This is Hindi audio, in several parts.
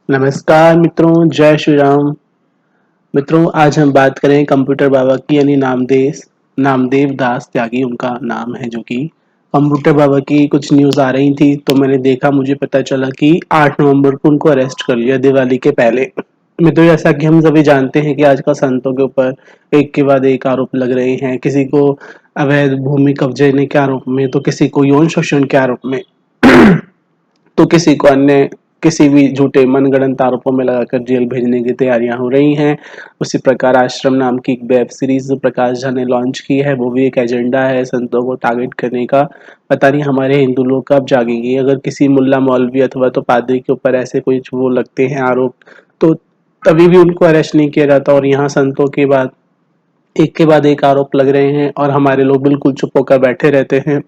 नमस्कार मित्रों, जय श्री राम। मित्रों, आज हम बात करें कंप्यूटर बाबा की यानी नामदेव दास त्यागी उनका नाम है, जो कि कंप्यूटर बाबा की कुछ न्यूज़ आ रही थी तो मैंने देखा, मुझे पता चला कि 8 नवंबर को उनको अरेस्ट कर लिया दिवाली के पहले। मित्रों, जैसा कि हम सभी जानते हैं कि आजकल संतों के ऊपर एक के बाद एक आरोप लग रहे हैं। किसी को अवैध भूमि कब्जे के आरोप में, तो किसी को यौन शोषण के आरोप में तो किसी को अन्य किसी भी झूठे मनगढ़ंत आरोपों में लगाकर जेल भेजने की तैयारियां हो रही हैं। उसी प्रकार आश्रम नाम की एक वेब सीरीज प्रकाश झा ने लॉन्च की है, वो भी एक एजेंडा है संतों को टारगेट करने का। पता नहीं हमारे हिंदू लोग कब जागेंगे। अगर किसी मुल्ला मौलवी अथवा तो पादरी के ऊपर ऐसे कोई वो लगते हैं आरोप, तो तभी भी उनको अरेस्ट नहीं किया जाता, और यहाँ संतों के बाद एक आरोप लग रहे हैं और हमारे लोग बिल्कुल चुप होकर बैठे रहते हैं।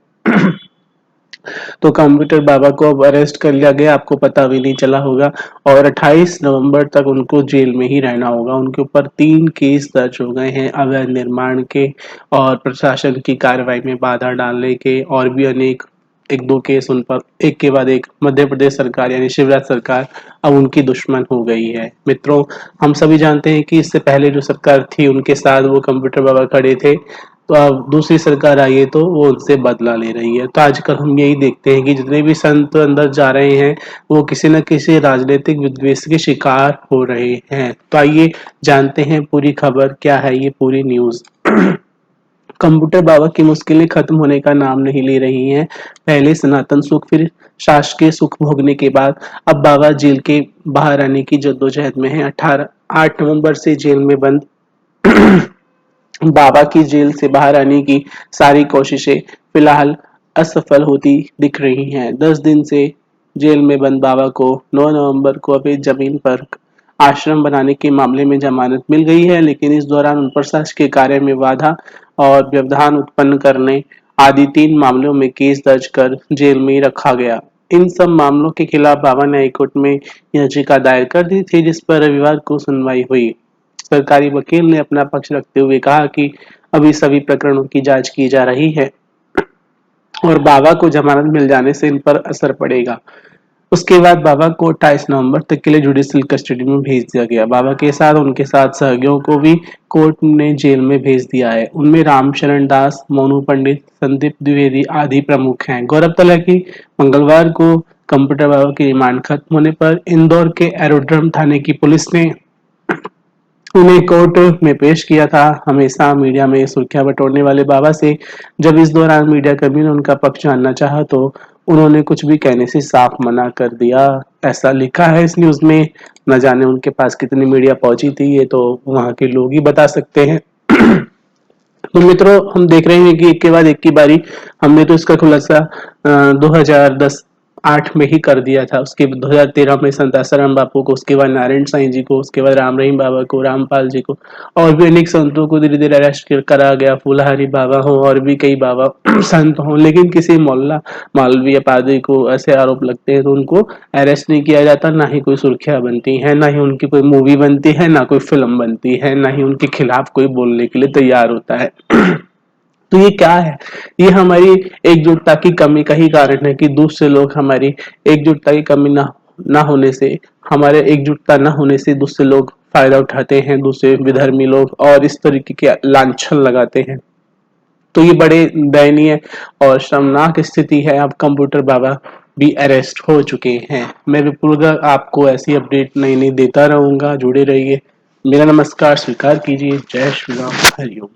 तो कंप्यूटर बाबा को अब अरेस्ट कर लिया गया, आपको पता भी नहीं चला होगा, और 28 नवंबर तक उनको जेल में ही रहना होगा। उनके ऊपर 3 केस दर्ज हो गए हैं, अवैध निर्माण के और प्रशासन की कार्रवाई में बाधा डालने के, और भी अनेक एक दो केस उन पर एक के बाद एक। मध्य प्रदेश सरकार यानी शिवराज सरकार अब उनकी दुश्मन हो गई है। मित्रों, हम सभी जानते हैं कि इससे पहले जो सरकार थी उनके साथ वो कंप्यूटर बाबा खड़े थे, तो अब दूसरी सरकार आई है तो वो उनसे बदला ले रही है। तो आजकल हम यही देखते हैं कि जितने भी संत अंदर जा रहे हैं वो किसी न किसी राजनीतिक विद्वेष के शिकार हो रहे हैं। तो आइए जानते हैं पूरी खबर क्या है, ये पूरी न्यूज़। कंप्यूटर बाबा की मुश्किलें खत्म होने का नाम नहीं ले रही हैं। पहले सनातन सुख, फिर शासकीय सुख भोगने के बाद अब बाबा जेल के बाहर आने की जद्दोजहद में है। 8 नवंबर से जेल में बंद बाबा की जेल से बाहर आने की सारी कोशिशें फिलहाल असफल होती दिख रही हैं। 10 दिन से जेल में बंद बाबा को 9 नवंबर को अवैध जमीन पर आश्रम बनाने के मामले में जमानत मिल गई है, लेकिन इस दौरान उन पर शासकीय कार्य में बाधा और व्यवधान उत्पन्न करने आदि 3 मामलों में केस दर्ज कर जेल में रखा गया। इन सब मामलों के खिलाफ बाबा ने हाईकोर्ट में याचिका दायर कर दी थी, जिस पर रविवार को सुनवाई हुई। सरकारी वकील ने अपना पक्ष रखते हुए कहा कि अभी सभी प्रकरणों की जांच की जा रही है और बाबा को जमानत मिल जाने से इन पर असर पड़ेगा। उसके बाद बाबा को 28 नवंबर तक के लिए जुडिशियल कस्टडी में भेज दिया गया। बाबा के साथ उनके साथ सहयोगियों को भी कोर्ट ने जेल में भेज दिया है। उनमें रामशरण दास, मोनू पंडित, संदीप द्विवेदी आदि प्रमुख हैं। गौरतलब है कि मंगलवार को कंप्यूटर बाबा की रिमांड खत्म होने पर इंदौर के एरोड्रम थाने की पुलिस ने उन्हें कोर्ट में पेश किया था। हमेशा मीडिया में सुर्खियां बटोरने वाले बाबा से जब इस दौरान मीडिया कर्मी ने उनका पक्ष जानना चाहा तो उन्होंने कुछ भी कहने से साफ मना कर दिया। ऐसा लिखा है इस न्यूज़ में। न जाने उनके पास कितनी मीडिया पहुंची थी, ये तो वहां के लोग ही बता सकते हैं। तो मित्रों, हम देख रहे हैं कि एक के बाद एक की बारी। हमने तो इसका खुलासा 2010 8 में ही कर दिया था। उसके 2013 में संत आसाराम बापू को, उसके बाद नारायण साईं जी को, उसके बाद राम रहीम बाबा को, रामपाल जी को, और भी अनेक संतों को धीरे धीरे अरेस्ट करा गया। फूलहारी बाबा हो और भी कई बाबा संत हों, लेकिन किसी मोहल्ला मौलवी या पादरी को ऐसे आरोप लगते हैं तो उनको अरेस्ट नहीं किया जाता, ना ही कोई सुर्खियां बनती हैं, ना ही उनकी कोई मूवी बनती है, ना कोई फिल्म बनती है, ना ही उनके खिलाफ कोई बोलने के लिए तैयार होता है। तो ये क्या है? ये हमारी एकजुटता की कमी का ही कारण है कि दूसरे लोग हमारी एकजुटता की कमी ना होने से, हमारे एकजुटता ना होने से दूसरे लोग फायदा उठाते हैं, दूसरे विधर्मी लोग, और इस तरीके के लांछन लगाते हैं। तो ये बड़े दयनीय और शर्मनाक स्थिति है। अब कंप्यूटर बाबा भी अरेस्ट हो चुके हैं। मैं विपुलकर आपको ऐसी अपडेट नई नई देता रहूंगा, जुड़े रहिए। मेरा नमस्कार स्वीकार कीजिए। जय श्री राम, हरिओम।